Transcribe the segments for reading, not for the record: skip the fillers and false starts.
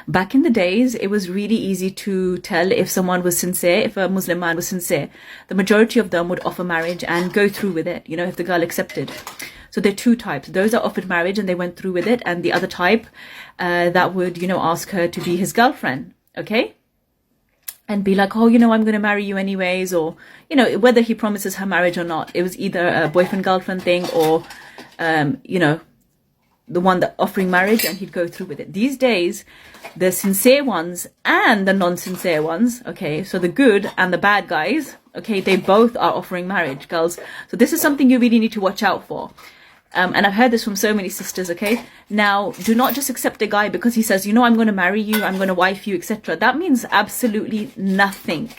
Back in the days, it was really easy to tell if someone was sincere, if a Muslim man was sincere. The majority of them would offer marriage and go through with it, you know, if the girl accepted. So there are two types. Those that offered marriage and they went through with it, and the other type that would, you know, ask her to be his girlfriend, okay? And be like, oh, you know, I'm going to marry you anyways, or, you know, whether he promises her marriage or not. It was either a boyfriend-girlfriend thing or, you know, the one that offering marriage, and he'd go through with it. These days, the sincere ones and the non-sincere ones, okay, so the good and the bad guys, okay, they both are offering marriage, girls. So this is something you really need to watch out for. And I've heard this from so many sisters, okay? Now, do not just accept a guy because he says, you know, I'm going to marry you, I'm going to wife you, etc. That means absolutely nothing,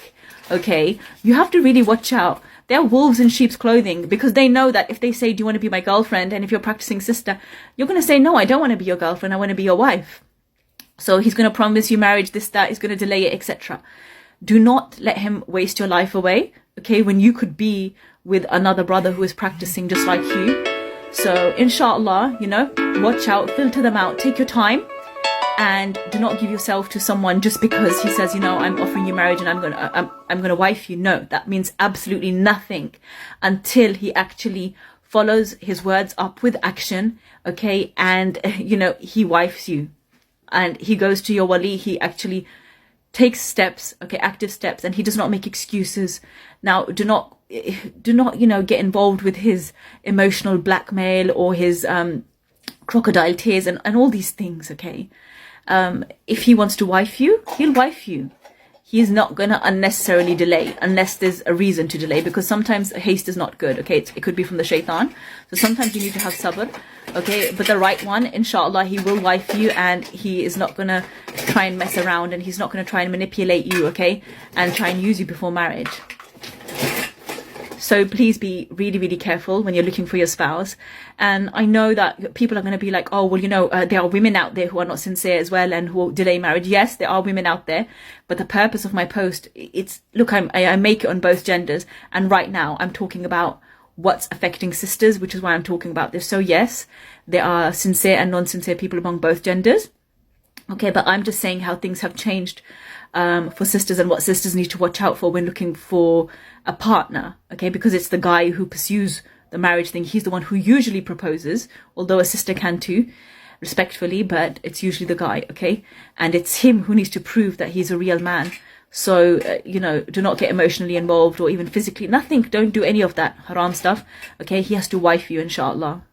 okay? You have to really watch out. They're wolves in sheep's clothing, because they know that if they say, do you want to be my girlfriend? And if you're a practicing sister, you're going to say, no, I don't want to be your girlfriend, I want to be your wife. So he's going to promise you marriage, this, that, he's going to delay it, etc. Do not let him waste your life away, okay? When you could be with another brother who is practicing just like you. So inshallah, you know, watch out, filter them out, take your time, and do not give yourself to someone just because he says, you know, I'm offering you marriage and I'm gonna wife you. No, that means absolutely nothing until he actually follows his words up with action, okay? And you know, he wifes you and he goes to your wali, he actually takes steps, okay, active steps, and he does not make excuses. Now, do not, you know, get involved with his emotional blackmail or his crocodile tears and all these things, okay? If he wants to wife you, he'll wife you. He's not going to unnecessarily delay unless there's a reason to delay, because sometimes haste is not good, okay? It could be from the shaitan. So sometimes you need to have sabr, okay? But the right one, inshallah, he will wife you, and he is not going to try and mess around, and he's not going to try and manipulate you, okay? And try and use you before marriage. So please be really, really careful when you're looking for your spouse. And I know that people are going to be like, oh, well, you know, there are women out there who are not sincere as well and who will delay marriage. Yes, there are women out there. But the purpose of my post, it's, look, I make it on both genders. And right now I'm talking about what's affecting sisters, which is why I'm talking about this. So yes, there are sincere and non-sincere people among both genders. Okay, but I'm just saying how things have changed for sisters and what sisters need to watch out for when looking for a partner, okay? Because it's the guy who pursues the marriage thing. He's the one who usually proposes, although a sister can too, respectfully, but it's usually the guy, okay? And it's him who needs to prove that he's a real man. So, you know, do not get emotionally involved or even physically. Nothing. Don't do any of that haram stuff, okay? He has to wife you, inshallah.